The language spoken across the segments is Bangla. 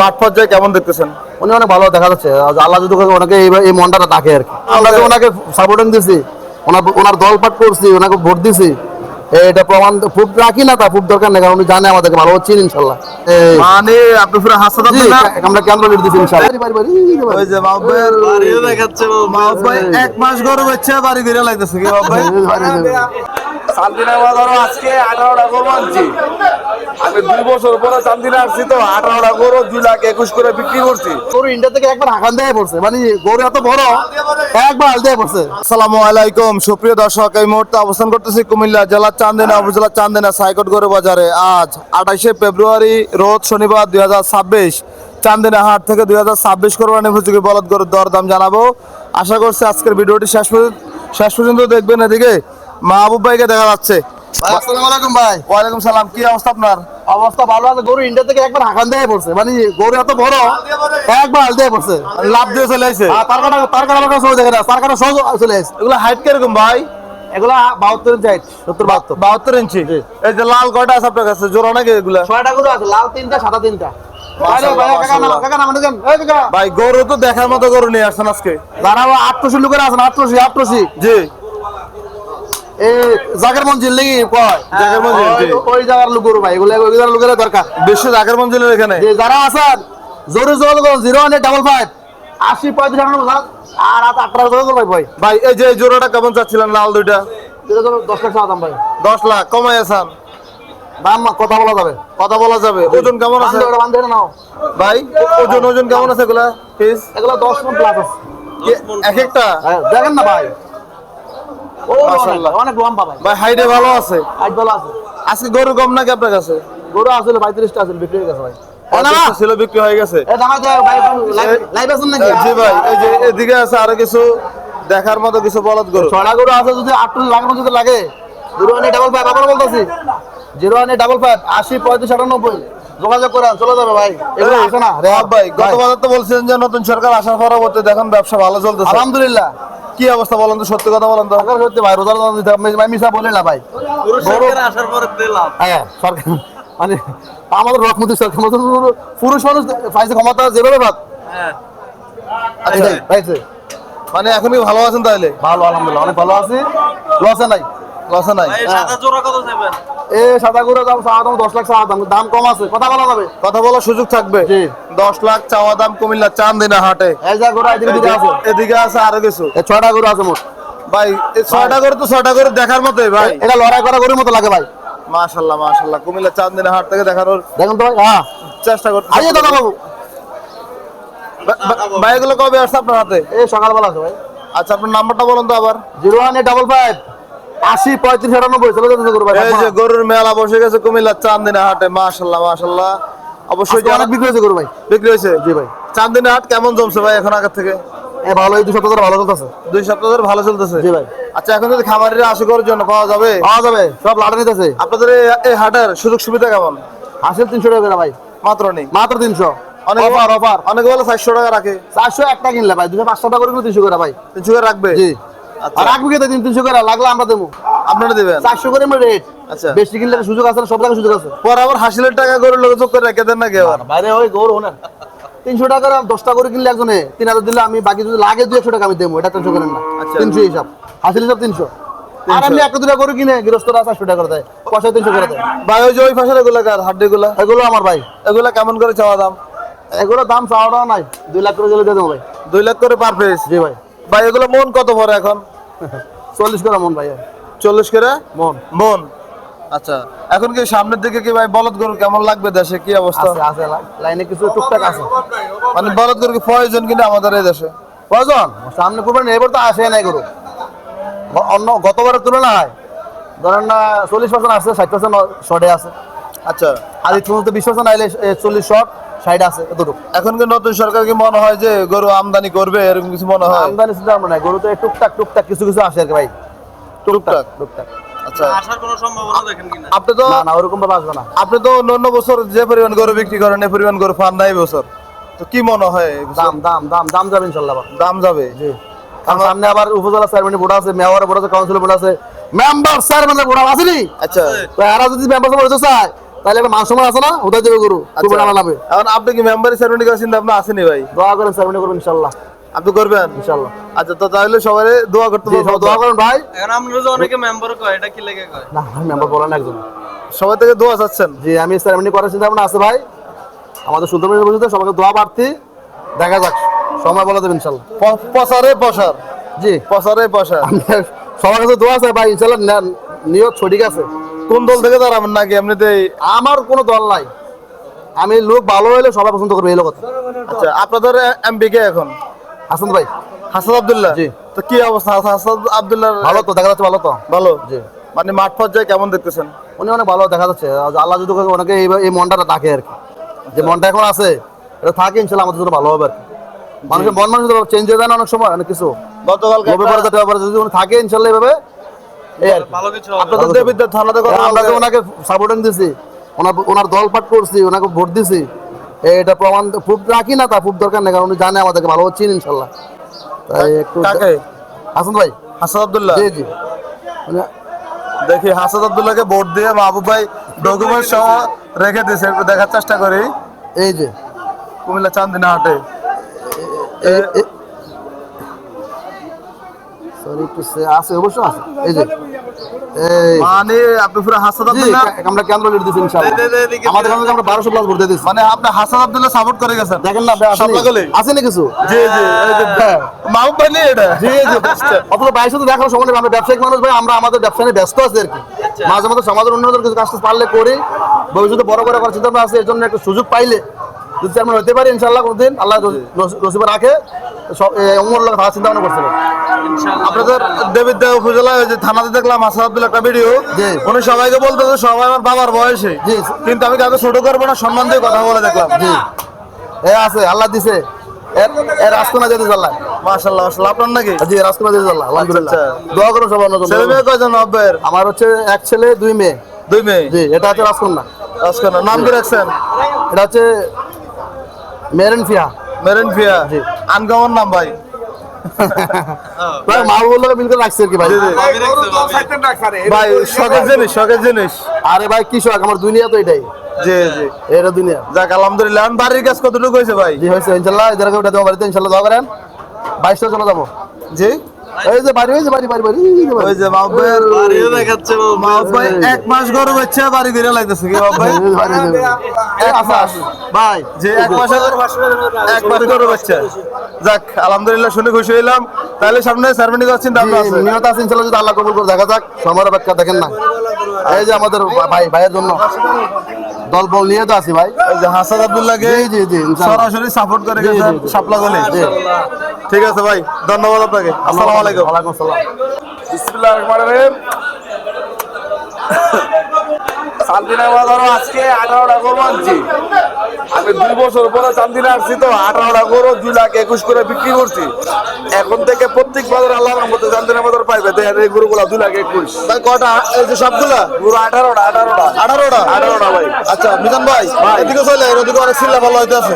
মাঠ পর্যায়ে কেমন দেখতেছেন? উনি অনেক ভালো দেখা যাচ্ছে। আল্লাহ যদি ওনাকে এই মনটা ডাকে আর কি। আমরা যে ওনাকে সাপোর্টিং দিছি, ওনার দল পাঠ করছি, ওনাকে ভোট দিছি, এটা প্রমাণ খুব রাখি না, তা খুব দরকার নেই, কারণ উনি জানে আমাদেরকে ভালো চিনি ইনশাল্লাহ। মানে আপনি পুরো হাসতে জি, না? আমরা কেন্দ্র লিড দিছি ইনশাল্লাহ। ওই যে মাহবুবের বাড়িও দেখাচ্ছে। মাহবুব ভাই এক মাস গরু বেচছে বাড়ি ফিরে লাগতেছে কি মাহবুব ভাই? চান্দিনা বাজারও আজকে 18টা গরু আনছি। আমি 2 বছর পরে চান্দিনা আসছি, তো 18টা গরু 2,21,000 করে বিক্রি করছি। গরু ইন্ডিয়া থেকে একবার হাঁকান দেয় পড়ছে, মানে গরু এত বড় একবার হাল দেয় পড়ছে। আসসালামু আলাইকুম সুপ্রিয় দর্শক, এই মুহূর্তে অবস্থান করতেছি কুমিল্লা জেলার চান্দিনা উপজেলার চান্দিনা সাইকট গরু বাজারে। আজ 28শে ফেব্রুয়ারি রোজ শনিবার 2026 চান্দিনা হাট থেকে 2026 কোরবানি উপযোগী বলদ গরুর দরদাম জানাবো। আশা করছি আজকের ভিডিওটি শেষ পর্যন্ত দেখবেন। এদিকে মাহবুব ভাইকে দেখা যাচ্ছে। ভাই আসসালামু আলাইকুম ভাই। ওয়ালাইকুম সালাম, কি অবস্থা আপনার? অবস্থা ভালো আছে। গরু ইন্ডিয়া থেকে একবার হাঁকান দেয় পড়ছে, মানে গরু এত বড় একবার হাল দেয় পড়ছে। লাভ দিয়ে চলে আসছে। তার কাটা সহজ দেখে না, তার কাটা সহজ চলে আসছে। এগুলো হাইট কিরকম ভাই? এগুলা 72 ইঞ্চি হাইট, 72 ইঞ্চি। এই যে লাল কয়টা আছে আপনার কাছে, জোড়া নাকি এগুলা? 6টা গরু আছে, লাল 3টা সাদা 3টা। ভাই গরু তো দেখার মতো গরু নিয়ে আসছেন আজকে। দাঁড়াবো 800 লোকের আছে, 800 জি এই জাগের মঞ্জিল নাকি কয়, জাগের মঞ্জিল, জি। ওই জায়গার লোক গরু ভাই, ওই জায়গার লোকের দরকার। বিশ্ব জাগের মঞ্জিলের এখানে যে যারা আছেন জোরে জোরে 01855 80 35 আর 18 জোরে ভাই ভাই। ভাই এই যে জোড়াটা কেমন চাচ্ছিলেন লাল দুইটা? 10 লাখ টাকা দাম ভাই। 10 লাখ কমাই আছেন? দাম কথা বলা যাবে, কথা বলা যাবে। ওজন কেমন আছে বান্ধে নাও ভাই? ওজন কেমন আছে এগুলা পিস? এগুলো 10 মণ প্লাস আছে এক একটা। দেখেন না ভাই, ও মাশাআল্লাহ অনেক লম্বা ভাই। ভাই হাইটে ভালো আছে। হাইট ভালো আছে। আজকে গরু কম নাকি আপনার কাছে? গরু আসলে 35টা আছে, বিক্রি হয়ে গেছে ভাই। ছিল বিক্রি হয়ে গেছে। এ দামা দে ভাই, লাইভ আছেন নাকি? জি ভাই, এই যে এদিকে আছে আরো কিছু দেখার মতো কিছু বলদ গরু। 6টা গরু আছে, যদি 8 লাখ মতো লাগে 01855 আবার বলতাছি 01855 80 35 98 যোগাযোগ করেন, চলে যাবে ভাই। এগুলো আছে না রে ভাই গত বছর তো বলছিলেন যে নতুন সরকার আসার পরবর্তী দেখেন ব্যবসা ভালো চলতেছে। আলহামদুলিল্লাহ। কি অবস্থা বলেন তো, সত্যি কথা বলেন তো। সরকার সত্যি ভাই, রোজার দাম দিতে আমি মিছা বলি না ভাই। সরকার আসার পরে দিলাম। হ্যাঁ সরকার মানে আমাদের রকমতি সরকার মতো পুরুষ মানুষ পাইছে ক্ষমতা যেভাবে ভাব। হ্যাঁ আচ্ছা পাইছে মানে এখন কি ভালো আছেন তাহলে? ভালো আলহামদুলিল্লাহ, অনেক ভালো আছি, লসে নাই। লসে নাই? ভাই সাদা জোড়া কত নেবেন? এ সাদা গরুর দাম চাওয়া দাম 10 লাখ চাওয়া দাম কম আছে, কথা বলা যাবে। কথা বলার সুযোগ থাকবে। জি। 10 লাখ চাওয়া দাম কুমিল্লা চান্দিনা হাটে। এই যা গরু এদিকে আছে, এদিকে আছে আরো কিছু। এই 6টা গরু আছে মোট ভাই এই 6টা করে তো 6টা করে দেখার মতোই ভাই। এটা লড়াই করা গরুর মতো লাগে ভাই। মাশাআল্লাহ মাশাআল্লাহ, কুমিল্লা চান্দিনা হাট থেকে দেখানোর দেখুন তো ভাই। হ্যাঁ চেষ্টা করতে। আইয়ে দাদা বাবু, ভাই এগুলো কবে আসছে আপনার হাতে? এই সকালবেলা আছে ভাই। আচ্ছা আপনার নাম্বারটা বলুন তো আবার। 01855 80 35 98 চলে যাচ্ছে গরু ভাই। এই যে গরুর মেলা বসে গেছে কুমিল্লা চান্দিনা হাটে। মাশাআল্লাহ মাশাআল্লাহ, অবশ্যই আজকে অনেক বিক্রি হয়েছে গরু ভাই। বিক্রি হয়েছে। জি ভাই। চান্দিনা হাট কেমন জমছে ভাই এখন আগের থেকে? এ ভালো, এই 2 সপ্তাহ ধরে ভালো চলতেছে। 2 সপ্তাহ ধরে ভালো চলতেছে। জি ভাই। আচ্ছা এখন যদি খামারিরা আসে করার জন্য পাওয়া যাবে? পাওয়া যাবে, সব লাড়া নিতেছে। আপনাদের এই হাটের সুযোগ সুবিধা কেমন? হাসিল 300 টাকা করে ভাই, মাত্র নেই? মাত্র 300। অনেকে অফার অনেকে বলে 400 টাকা রাখে। 400 একটা কিনলে ভাই 200 টাকা করে 300 করে ভাই। 300 করে রাখবে? জি। আচ্ছা আর রাখবি কে 300 করে, লাগলে আমরা দেবো। আপনারা দিবেন? 400 করে আমার রেট। আচ্ছা বেশি কিনলে সুযোগ আছে না, সব জায়গায় সুযোগ আছে। পর আবার হাসিলের টাকা গরুর লোক যোগ করে রেখে দেন নাকি আবার? বাইরে ওই গরু না 300 টাকা করে 10টা করে কিনলে একজনে 3000 দিলে আমি বাকি যদি লাগে 200 টাকা আমি দেবো, এটা 300 করেন না। আচ্ছা। 300 হিসাব, হাসিল হিসাব 300। আর আমি একটা দুটা করে কিনে গৃহস্থরা 400 টাকা করে দেয়, পয়সা 300 করে দেয় ভাই। ওই যে ওই পাশের এগুলা কার হাড্ডিগুলা? এগুলো আমার ভাই। এগুলা কেমন করে চাওয়া দাম? এগুলো দাম চাওয়াটাও নাই, 2 লাখ করে দিলে দিয়ে দেবো ভাই। 2 লাখ করে পার পিস? জি ভাই। ভাই এগুলো মন কত পড়ে এখন? 40 করে মন ভাই। 40 করে মন মন। আচ্ছা এখন কি সামনের দিকে কি ভাই বলদ গরু কেমন লাগবে দেশে, কি অবস্থা? আছে আছে লাইনে কিছু টুকটাক আছে। মানে বলদ গরু কি প্রয়োজন কিনা আমাদের এই দেশে? প্রয়োজন সামনে কুরবানি, এবার তো আসে নাই গরু। অন্য গতবারের তুলনায় ধরেন না 40% আসছে, 60% শর্টে আছে। আচ্ছা আর এই পর্যন্ত 20% আইলে 40 শর্ট 60 আছে এতটুকু। এখন কি নতুন সরকার কি মনে হয় যে গরু আমদানি করবে এরকম কিছু মনে হয়? আমদানি চিন্তা ভাবনা নাই, গরু তো এই টুকটাক টুকটাক কিছু কিছু আসে আর কি ভাই। টুকটাক? টুকটাক। আচ্ছা আসার কোনো সম্ভাবনা দেখেন কিনা? আপনি তো না না ওরকম ভাবে আসবে না। আপনি তো অন্য বছর যে পরিমাণ গরু বিক্রি করেন এই পরিমাণ গরু পান না এই বছর, তো কি মনে হয় এই বছর? দাম দাম দাম দাম যাবে ইনশাআল্লাহ। দাম যাবে? জি। কারণ সামনে আবার উপজেলা চেয়ারম্যানের ভোট আছে, মেয়রের ভোট আছে, কাউন্সিলর ভোট আছে, মেম্বার চেয়ারম্যানের ভোট আসেনি। আচ্ছা তো এরা যদি মেম্বার ভোট চায় তাহলে একটা মান সম্মান আছে না, ওটাই দেবে গরু কুরবানি আলা নামে। এখন আপনি কি মেম্বারি সেরেমনি করার চিন্তা ভাবনা আসেনি ভাই? দোয়া করেন, সেরেমনি করবেন ইনশাআল্লাহ। আপনি করবেন ইনশাআল্লাহ। আচ্ছা, তো তাহলে সবাই দোয়া করতে জি, বলবো। সবাই দোয়া করেন ভাই। এখন আমরা যে অনেকে মেম্বার কয়, এটা কি লেগে কয়? না ভাই, মেম্বার বলেন একজন। সবাই থেকে দোয়া চাচ্ছেন? জি, আমি সেরেমনি করার চিন্তা ভাবনা আছে ভাই। আমাদের সুলতানের মসজিদে সবাইকে দোয়া প্রার্থী, দেখা যাক সময় বলে দেবেন ইনশাআল্লাহ। পসারে পসার, জি, পসারে পসার। সবার কাছে দোয়া আছে ভাই, ইনশাআল্লাহ নিয়ত সঠিক আছে। কোন দল থেকে দাঁড়াবেন নাকি এমনিতেই? আমার কোনো দল নাই, আমি লোক ভালো হলে সবাই পছন্দ করবে, এই লোক। আচ্ছা, আপনাদের এমপি কে এখন? হাসান ভাই। হাসান আব্দুল্লাহ। জি। তো কি অবস্থা হাসান আব্দুল্লাহ? ভালো তো, দেখা যাচ্ছে ভালো তো। ভালো। জি, মানে মাঠ পর্যায়ে কেমন দেখতেছেন? উনি অনেক ভালো দেখা যাচ্ছে। আল্লাহ যদি ওনাকে এই মনটা থাকে আর কি, যে মনটা এখন আছে এটা থাকে, ইনশাআল্লাহ আমাদের জন্য ভালো হবে আর কি। মানুষের মন মানুষ চেঞ্জ হয়ে যায় না অনেক সময়, অনেক কিছু গতকাল লোভে পড়ে যেতে পারে, যদি উনি থাকে ইনশাআল্লাহ এইভাবে, এই আর কি। ভালো কিছু হবে। আপনাদের দেবিদ্বার থানাতে কথা আমরা যে বলতে- ওনাকে সাপোর্ট দিছি, ওনার দল পাঠ করছি, ওনাকে ভোট দিছি, এটা প্রমাণ প্রুফ রাখি না, তা প্রুফ দরকার নেই, কারণ উনি জানে আমাদেরকে ভালো চিনি ইনশাআল্লাহ। তাই একটু কাকে? হাসান ভাই। হাসান আব্দুল্লাহ। জি জি, উনি- দেখি হাসান আব্দুল্লাহকে ভোট দিয়ে মাহবুব ভাই ডকুমেন্ট সহ রেখে দিয়েছে, একটু দেখার চেষ্টা করি। এই যে কুমিল্লা চান্দিনা হাটে। সরি, একটু আছে, অবশ্য আছে। এই যে এই মানে আপনি পুরো হাসান জি, আব্দুল্লাহ, আমরা কেন্দ্র লিড দিছি ইনশাআল্লাহ। দে, দে, এদিকে আমাদের কাছে আমরা 1200 প্লাস ভোট দিয়ে দিছি। মানে আপনি হাসান আব্দুল্লাহ সাপোর্ট করে গেছেন? দেখেন না ভাই, সব লাগালে? আছে না কিছু? জি জি, এই যে হ্যাঁ। মাহবুব ভাই নিয়ে এটা। জি জি, অথচ ভাইয়ের সাথে দেখার সময় নেই। আমরা ব্যবসায়িক মানুষ ভাই, আমরা আমাদের ব্যবসা নিয়ে ব্যস্ত আছি আর কি। মাঝে মাঝে সমাজের উন্নয়নের কিছু কাজ পারলে করি, ভবিষ্যতে বড় করে করার চিন্তা ভাবনা আছে। এর জন্য একটা সুযোগ পাইলে যদি চেয়ারম্যান হতে পারি ইনশাআল্লাহ, কোনদিন আল্লাহ নসিবে রাখে, অমর লোক থাকার চিন্তা ভাবনা করছিলেন। আপনাদের দেবিদ্যা উপজেলায় ওই যে থানাতে দেখলাম হাসান আব্দুল্লাহ একটা ভিডিও, জি। উনি সবাইকে বলতে যে সবাই আমার বাবার বয়সে, জি। কিন্তু আমি কাউকে ছোট করবো না, সম্মান দিয়ে কথা বলে দেখলাম। জি, এ আছে, আল্লাহ দিছে, এর রাজকোনা যেতে আল্লাহ। মাশাআল্লাহ মাশাআল্লাহ। আপনার নাকি? জি, রাজকোনা যেতে আল্লাহ, আলহামদুলিল্লাহ। আচ্ছা। দোয়া করো সবার জন্য। ছেলে মেয়ে কয়জন আব্বের? আমার হচ্ছে এক ছেলে, 2 মেয়ে। 2 মেয়ে। জি, এটা হচ্ছে রাজকন্যা। আজকে নাম কি রাখছেন? এটা হচ্ছে মেরেন ফিয়া। মেরেন ফিয়া। জি। আনকমন নাম ভাই। ভাই মাহবুবুল্লাহ মিল করে রাখছে আর কি ভাই। জি, জি। আমি দেখছি, ভাবি। ভাই শখের জিনিস, শখের জিনিস। আরে ভাই কি শখ, আমার দুনিয়া তো এটাই, জি জি। এটা দুনিয়া। যাক আলহামদুলিল্লাহ। এখন বাড়ির কাজ কতটুকু হয়েছে ভাই? জি হয়েছে ইনশাল্লাহ, এদেরকে উঠে দেবো বাড়িতে ইনশাল্লাহ, দোয়া করেন। 22 চলে যাবো। জি। এই যে বাড়ি হয়েছে, বাড়ি বাড়ি বাড়ি ওই যে মাহবুবের বাড়িও দেখাচ্ছে বাবু। মাহবুব ভাই 1 মাস গরু বাচ্চা বাড়ি ঘিরে লাগতেছে কি মাহবুব ভাই? 1 মাস ভাই যে 1 মাসের 1 মাস গরু বাচ্চা। যাক আলহামদুলিল্লাহ, শুনে খুশি হইলাম। তাহলে সামনে সার্ভেন্টি করার চিন্তা ভাবনা আছে? নিয়ত আছে ইনশাল্লাহ, যদি আল্লাহ কবুল করে দেখা যাক। সময়ের অপেক্ষা, দেখেন না এই যে আমাদের ভাইয়ের জন্য দল বল নিয়ে তো আছি ভাই। ওই যে হাসান আব্দুল্লাহকে জি জি জি, ইনশাল্লাহ। সরাসরি সাপোর্ট করে জি, গেছেন জি, জি। শাপলা গলি। জি। ঠিক আছে ভাই, ধন্যবাদ আপনাকে। আসসালামু আলাইকুম। ওয়ালাইকুম আসসালাম। বিসমিল্লাহির রহমানির রহিম। চান্দিনা বাজারও আজকে 18টা গরু আনছি। আমি 2 বছর পরে চান্দিনা আসছি, তো 18টা গরু 2,21,000 করে বিক্রি করছি। এখন থেকে প্রত্যেক বাজার আল্লাহর রহমতে চান্দিনা বাজার পাইবে। দেখেন এই গরুগুলা 2,21,000। ভাই কটা? এই যে সবগুলা গরু 18টা ভাই। আচ্ছা মিজান ভাই, এদিকে চলে, এদিকে অনেক সিল্লা ভালো হইতে আছে।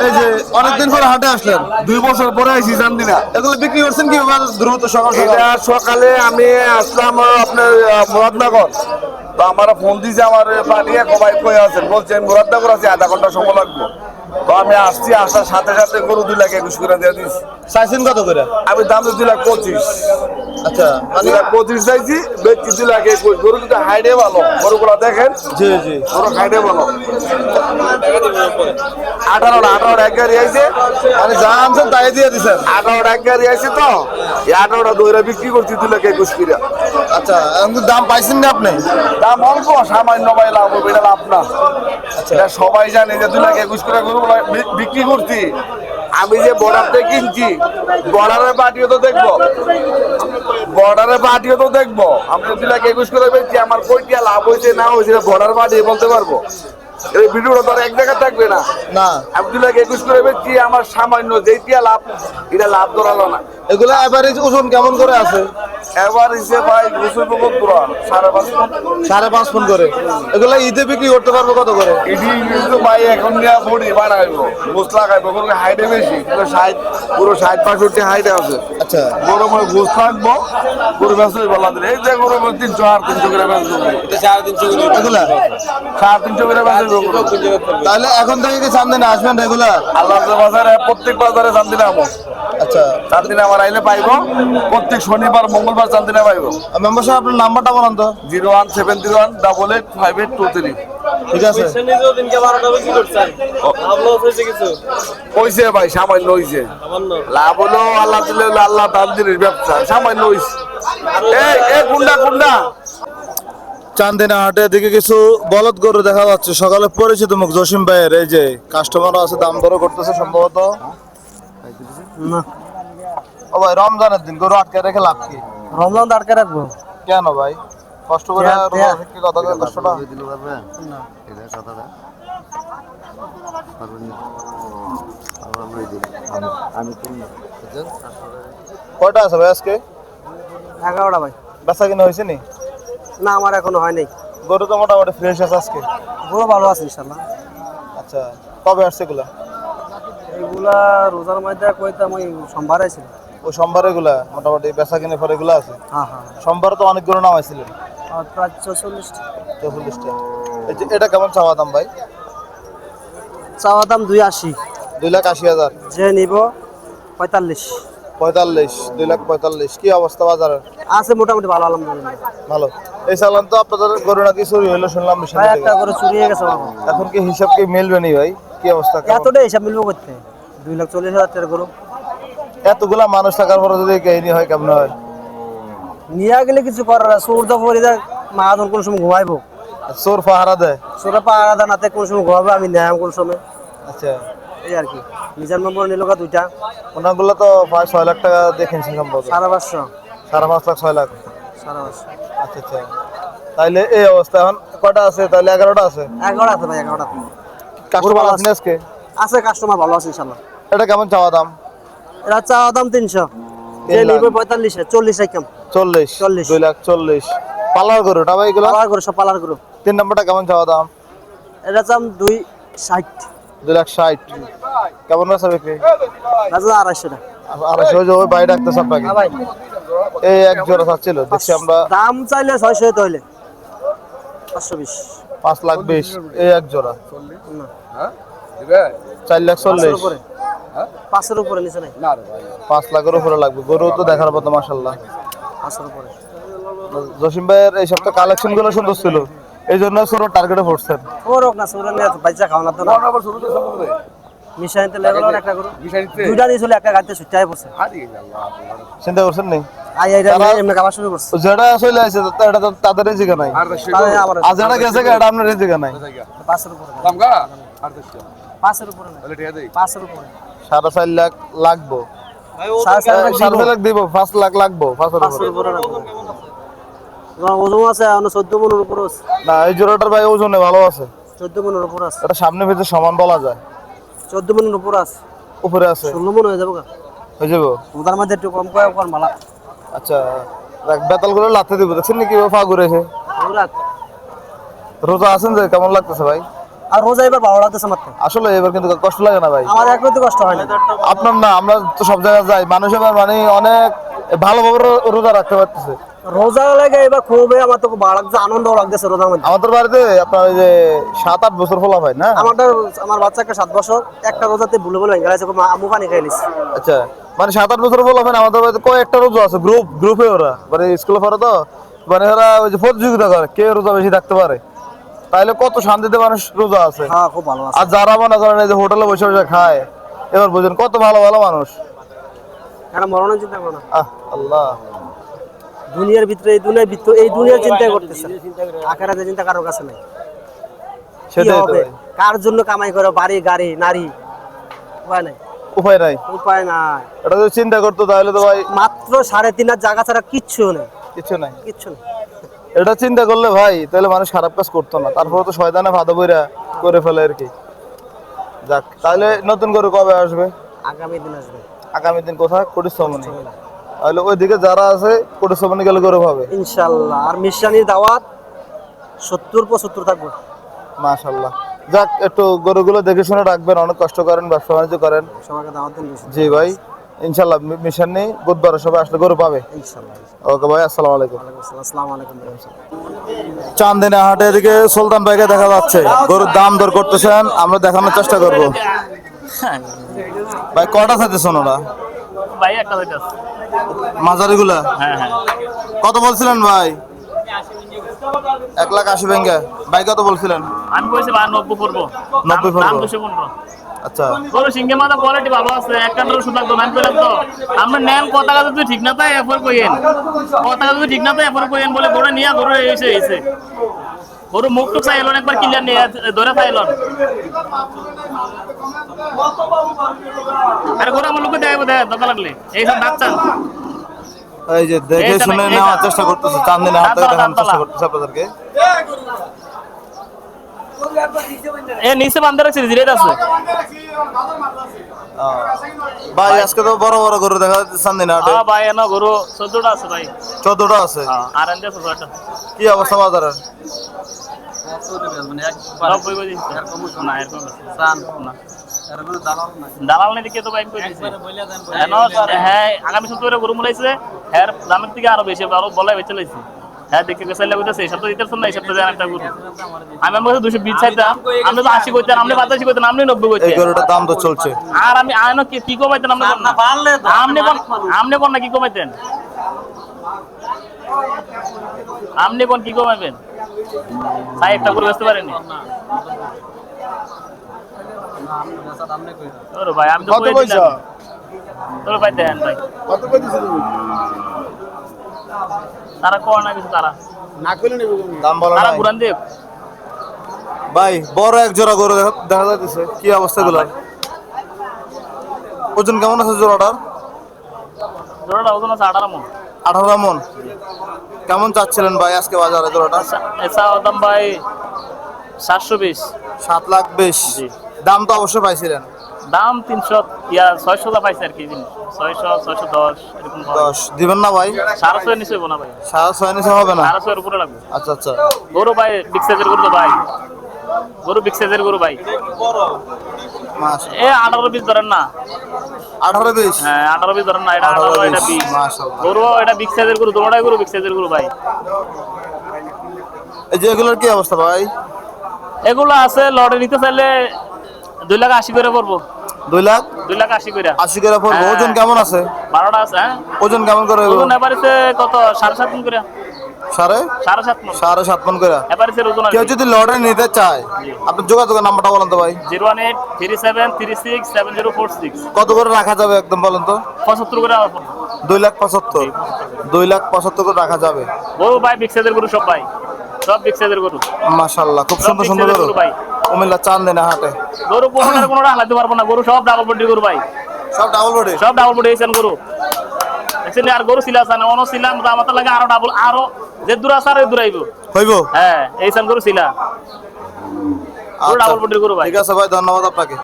এই যে অনেকদিন পরে হাটে আসলেন, 2 বছর পরে আইছি চান্দিনা। এগুলো বিক্রি করছেন কি দ্রুত সকাল সকাল? এটা সকালে আমি আসলাম আপনার মুরাদনগর, তো আমার ফোন দিয়েছে আমার পাঠিয়ে কবাই কয়ে আছেন, বলছে আমি মুরাদনগর আছি, আধা ঘন্টা সময় লাগবে। তো আমি আসছি, আসার সাথে সাথে গরু 2,21,000 করে দিয়ে দিচ্ছি। চাইছেন কত করে? আমি দাম 2,25,000। আচ্ছা মানে 2,25,000 চাইছি, বেচছি 2,21,000। গরু কিন্তু হাইডে ভালো, গরুগুলা দেখেন, জি জি। গরু হাইডে ভালো। 18টা এক গাড়ি আইছে, মানে যা আনছেন তাই দিয়ে দিচ্ছেন? 18টা এক গাড়ি আইছে, তো এই 18টা দইরা বিক্রি করছি 2,21,000 করে। আচ্ছা এখন দাম পাইছেন না আপনি? দাম অল্প, সামান্য ভাই লাভ হবে, এটা লাভ না। এটা সবাই জানে যে 2,21,000 করে গরুগুলো বিক্রি করছি। আমি যে বর্ডার থেকে কিনছি, বর্ডারের পার্টিও তো দেখবো, আমি 2,21,000 করে বেচছি। আমার কইটিয়া লাভ হয়েছে না হয়েছে বর্ডার পার্টি বলতে পারবো। এই ভিডিওটা তো আর এক জায়গায় থাকবে না। না আমি 2 লাখ 21 করে বেচছি, আমার সামান্য যেইটা লাভ, এটা লাভ ধরালো না। এগুলা এভারেজ ওজন কেমন করে আছে? এবার হিসেবে ভাই গোসল পুকুর পুরা 5.5 মণ। 5.5 মণ করে। এগুলা ঈদে বিক্রি করতে পারবো কত করে? এটি কিন্তু ভাই এখন নিয়ে বড়ি বানাইবো, গোস লাগাইবো, কোনো হাইটে বেশি, কিন্তু 60 পুরো 60-65 হাইটে আছে। আচ্ছা গরু মানে গোস থাকবো, গরু ব্যস্ত বলা দিলে এই যে গরু 300 আর 300 করে বেচবো, এটা 350 করে এগুলা 350 করে বেচবো। তাহলে এখন থেকে কি চান্দিনা আসবেন রেগুলার? আল্লাহর বাজারে প্রত্যেক বাজারে চান্দিনা আমো, আচ্ছা চান্দিনা আমার আইলে পাইবো, প্রত্যেক শনিবার মঙ্গলবার চান্দিনা পাইবো। মেম্বার সাহেব আপনার নাম্বারটা বলেন তো। 01731885823। ঠিক আছে নিজেও দিনকে 12টা বেশি করছেন ভাবলো হয়েছে কিছু হইছে ভাই, সামান্য হইছে, সামান্য লাভ হলো আল্লাহ দিলে হলো, আল্লাহ দান দিনের ব্যবসা, সামান্য হইছে। এই কুন্ডা কুন্ডা চান্দিনা হাটে দিকে কিছু বলদ গরু দেখা যাচ্ছে। সকালে পরিচিত মুখ জসিম ভাইয়ের, এই যে কাস্টমার আছে, দাম দরও করতেছে সম্ভবত। ও ভাই রমজানের দিন গরু আটকে রেখে লাভ কি? রমজান তো আটকে রাখবো কেন ভাই কষ্ট করে রোজা রেখে কথা করে কষ্টটা? কয়টা আছে ভাই আজকে? 11টা ভাই। বেচা কিনা হয়েছে নি? না আমার এখনো হয় নাই। গরু তো মোটামুটি ফ্রেশ আছে আজকে। গরু ভালো আছে ইনশাল্লাহ। আচ্ছা কবে আসছে এগুলা? এগুলা রোজার মধ্যে কইতাম ওই সোমবার আইছিল। ওই সোমবার এগুলা মোটামুটি বেচা কিনে পরে এগুলা আছে। হ্যাঁ হ্যাঁ। সোমবার তো অনেক গরু নামাইছিলেন, আর প্রায় 44টা। 44টা। এটা কেমন চাওয়া দাম ভাই? চাওয়া দাম 280। 2,80,000। যে নিব 45। 45, 2,45,000। কি অবস্থা বাজারের? আছে মোটামুটি ভালো আলহামদুলিল্লাহ। ভালো। এই চালান তো আপনাদের গরু নাকি চুরি হইলো শুনলাম মিশন ভাই থেকে। একটা করে চুরি হয়ে গেছে বাবা। এখন কি হিসাব কি মিলবে নি ভাই? কি অবস্থা কেমন? এতটা হিসাব মিলবো করতে 2,40,000 টাকা গরু এতগুলা মানুষ থাকার পরে যদি কাহিনী হয় কেমন হয়? নিয়ে গেলে কিছু করার আছে। সূর্য পরে দেখ মাহাজন কোন সময় ঘুমাইবো, চোর পাহারা দেয়। সূর্য পাহাড়া দানাতে কোন সময় ঘুমাবো, আমি নেয়াম কোন সময়, আচ্ছা এই আর কি। নিজের নম্বর নিল কা 2টা ওনাগুলো তো প্রায় 6 লাখ টাকা দেখেছি সম্ভবত। 550। 5.5 লাখ 6 লাখ। 550। আচ্ছা আচ্ছা তাইলে এই অবস্থা। এখন কয়টা আছে তাহলে? 11টা আছে। 11টা আছে ভাই, 11টা কাস্টমার আছে আজকে? আছে, কাস্টমার ভালো আছে ইনশাল্লাহ। এটা কেমন চাওয়া দাম? এরা চাওয়া দাম 300। যে 3 লাখ। নিবে 45, 40 একদম। 40, 40। 2,40,000। পালার গরুটা ভাই এগুলো? পালার করে সব পালার করে। 3 নম্বরটা কেমন চাওয়া দাম? এটা চাম 260। 2,60,000। কেমন আছে বিক্রি? রাজা 250 টাকা। 250 যে ওই ভাই ডাকতেছে আপনাকে। হ্যাঁ ভাই, এই এক জোড়া চাচ্ছিল দেখছি আমরা দাম চাইলে 600 হইতে হইলে 520। 5,20,000। এই এক জোড়া না, 4,40,000। উপরে 500 উপরে নিচে নাই। 5 লাখের উপরে লাগবে। গরু তো দেখার মতো মাশাআল্লাহ। 500 উপরে। জসিম ভাইয়ের এই সপ্তাহ কালেকশন গুলো সুন্দর ছিল, এই জন্য ছোট টার্গেটে পড়ছেন। ও রক না সুরা নিয়ে বাইচা খাওয়া না তো না। মিশাইতে লেগেল একটা গরু। দুইটা দিছিল, একটা গাড়িতে ছুটাই পড়ছে। চিন্তা করছেন নি? আই আই এমনি খাবার শুরু করছে। যেটা চলে আসে এটা তো তাদের জায়গা নাই, তাহলে আবার আর যেটা গেছে এটা আপনার জায়গা নাই। 500 উপরে। 500 উপরে না, 500 উপরে। 4.5 লাখ লাগবো। ভাই ও 4.5 লাখ দিব, 5 লাখ লাগবো। 500 উপরে রাখবো। তোমার ওজন আছে 14 মনের উপরে আছে। না এই জোড়াটার ভাই ওজনে ভালো আছে। 14 মনের উপরে আছে। এটা সামনে ভিতরে সমান বলা যায়। 14 মনের উপরে আছে। উপরে আছে 16 মন হয়ে যাবে গা। হয়ে যাবো। ওটার মধ্যে একটু কম কয় কোন ভালো। আচ্ছা বেতাল করে লাথে দিব। দেখছেন নাকি পা ঘুরেছে? পুরা রোজা আছেন যে কেমন লাগতেছে ভাই? আর রোজা এবার ভালো লাগতেছে মাত্র। আসলে এবার কিন্তু কষ্ট লাগে না ভাই? আমার একটু কষ্ট হয় না। আপনার না, আমরা তো সব জায়গায় যাই, মানুষ এবার মানে অনেক ভালোভাবে রোজা রাখতে পারতেছে। রোজা লাগে এবার খুবই আমার তো খুব ভালো লাগছে, আনন্দ লাগতেছে রোজার মধ্যে। আমাদের বাড়িতে আপনার ওই যে 7-8 বছর ফলা হয় না, আমার বাচ্চাকে 7 বছর একটা রোজাতে ভুলে ভুলে হয়ে গেছে, আমু পানি খাই নিছে। আচ্ছা মানে 7-8 বছর ফলা হয় না। আমাদের বাড়িতে কয়েকটা রোজা আছে, গ্রুপে ওরা মানে স্কুলে পড়ে তো, মানে ওরা ওই যে প্রতিযোগিতা করে কে রোজা বেশি থাকতে পারে। তাইলে কত শান্তিতে মানুষ রোজা আছে। হ্যাঁ খুব ভালো আছে। আর যারা মনে করেন এই যে হোটেলে বসে বসে খায়, এবার বুঝেন কত ভালো ভালো মানুষ। এটা মরণের চিন্তা করো না। আল্লাহ দুনিয়ার ভিতরে এই দুনিয়ার চিন্তা করতেছে, আখেরাতের চিন্তা কারোর কাছে নাই। কি সেটাই তো হবে, ভাই। কার জন্য কামাই করো, বাড়ি গাড়ি নারী, উপায় নাই। উপায় নাই। উপায় নাই। এটা যদি চিন্তা করতো তাহলে তো ভাই মাত্র 3.5 জায়গা ছাড়া কিচ্ছু নেই, কিছু নাই। কিচ্ছু নেই। এটা চিন্তা করলে ভাই তাহলে মানুষ খারাপ কাজ করতো না, তারপরে তো শয়তানে ফাঁদা বইরা করে ফেলে আর কি। যাক, তাহলে নতুন গরু কবে আসবে? আগামী দিন আসবে। আগামী দিন কোথায়? কটিসমনি। তাহলে ওইদিকে যারা আছে কটিসমনি গেলে গরু পাবে ইনশাআল্লাহ। আর মিশানির দাওয়াত 70-75 থাকবে। মাশাআল্লাহ। যাক, একটু গরুগুলো দেখে শুনে রাখবেন, অনেক কষ্ট করেন, ব্যবসা বাণিজ্য করেন। সবাইকে দাওয়াত দিন বেশি। জি ভাই, ইনশাল্লাহ মিশন নেই, বুধবার সবাই আসলে গরু পাবে ইনশাআল্লাহ। ওকে ভাই, আসসালামু আলাইকুম। আসসালামু আলাইকুম। চান্দিনা হাটে এদিকে সুলতান ভাইকে দেখা যাচ্ছে, গরুর দাম দর করতেছেন, আমরা দেখানোর চেষ্টা করব। ভাই কটা চাইতেছেন ওরা? ভাই একটা হইতাছে। মাঝারিগুলা হ্যাঁ হ্যাঁ। কত বলছিলেন ভাই? 1,80,000 ভেঙে। ভাই কত বলছিলেন? আমি কইছি 90 পড়বো। 90 পড়বো। দাম 215। আচ্ছা, গরু সিংহে মাথা কোয়ালিটি ভালো আছে, এক কান্ডার ওষুধ লাগতো না পেলাম তো। আমরা নেন কথা কথা তুই ঠিক না তাই এরপর কইেন, কথা কথা তুই ঠিক না তাই এরপর কইেন বলে গরু নিয়ে গরু এসে গরু মুখ টুক চাইলেন একবার ক্লিয়ার নিয়ে ধরে চাইলেন। আরে গরু আমার লোকে দেয় দরকার লাগলে এইসব ডাকছেন। এই যে দেখে শুনে নেওয়ার চেষ্টা করতেছে, চান্দিনা হাটে দেখানোর চেষ্টা করতেছে আপনাদেরকে। এ নিচে বান্ধে রাখছে জিরেট আছে। ভাই আজকে তো বড় বড় গরু দেখা যাচ্ছে চান্দিনা হাটে। হ্যাঁ ভাই এনো গরু 14টা আছে ভাই। 14টা আছে। হ্যাঁ আর এন্ডে 16টা। কি অবস্থা বাজারের? দালাল নেই দেখে তো বাইক করে দিছে। হ্যাঁ আগামী সপ্তাহে গরু মূলাইছে, হ্যাঁ দামের থেকে আরো বেশি আরো বলাই বেঁচে লাইছে। হ্যাঁ দেখে গেছে লাগতেছে এই সপ্তাহে দিতেছেন না, এই সপ্তাহে দেন একটা গরু। আমি আমার 220 চাইতাম, আপনি তো 80 কইতেন, আপনি 85 কইতেন, আপনি 90 কইতেন। এই গরুটার দাম তো চলছে। আর আমি আয়নো কি কমাইতেন আপনি? না পারলে আপনি কোন না কি কমাইতেন? আপনি কোন কি কমাইবেন? ভাই একটা করে বেচতে পারেনি। ওরে ভাই আমি তো কত পয়সা? তোর ভাই দেন ভাই। কত কইতেছ তুমি? তারা কোন না কিছু তারা না কইলে নেব। দাম বলা তারা নাই ঘুরান দেব। ভাই। বড় এক জোড়া গরু দেখা যাচ্ছে, কি অবস্থা গুলো? ওজন কেমন আছে জোড়াটার? জোড়াটা ওজন আছে 18 মণ। 18 মণ। কেমন চাচ্ছিলেন ভাই আজকে বাজারে জোড়াটা? এসা দাম ভাই 720। 7,20,000। জি। দাম তো অবশ্যই পাইছিলেন। দাম 300 ইয়া 600 দা পাইছে আর কি জিনিস। 600 610 এরকম 10 দিবেন না ভাই? 650 নিচে হইব না ভাই। 6.5 নিচে হবে না? 650 এর উপরে লাগবে। আচ্ছা আচ্ছা। গরু ভাই বিগ সাইজের গরু তো ভাই, গরু বিগ সাইজের গরু ভাই। এ 18-20 ধরেন না। 18-20? হ্যাঁ 18-20 ধরেন না, এটা 18 এটা 20। মাশাআল্লাহ। গরু এটা বিগ সাইজের গরু, দুটোটাই গরু বিগ সাইজের গরু ভাই। এই যে এগুলোর কি অবস্থা ভাই? এগুলো আছে লটে নিতে চাইলে 2,80,000 করে পড়বো। 2,80,000 করে 80 করে পড়বে। হ্যাঁ। ওজন কেমন আছে? 12টা আছে। হ্যাঁ ওজন কেমন করে? ওজন এবারেছে কত 7.5 মণ করে। 7.5 মণ 7.5 মণ করে এবারেছে ওজন। কেউ যদি লটে নিতে চায়, আপনার যোগাযোগের নাম্বারটা বলেন তো ভাই। 0183736 7046। কত করে রাখা যাবে একদম বলেন তো? 75 করে 2,75,000। 2,75,000 করে রাখা যাবে। গরু ভাই বিগ সাইজের গরু সব ভাই, সব বিগ সাইজের গরু। মাশাআল্লাহ, খুব সব সুন্দর big সুন্দর size এর গরু গরু ভাই। কুমিল্লা চান্দিনা হাটে। গরু কোনোটা হালাতে পারবো না, গরু সব ডাবল বডি গরু ভাই, সব ডাবল বডি। সব ডাবল বডি হয়েছেন গরু। দেখছেন আর গরু ছিল আছে না, অন্য ছিলাম আমার লাগে আরো ডাবল, আরো যে দূর আছে আর দূর আইব হইব। হ্যাঁ এইখান গরু ছিলা, ডাবল বডির গরু ভাই। ঠিক আছে ভাই, ধন্যবাদ আপনাকে।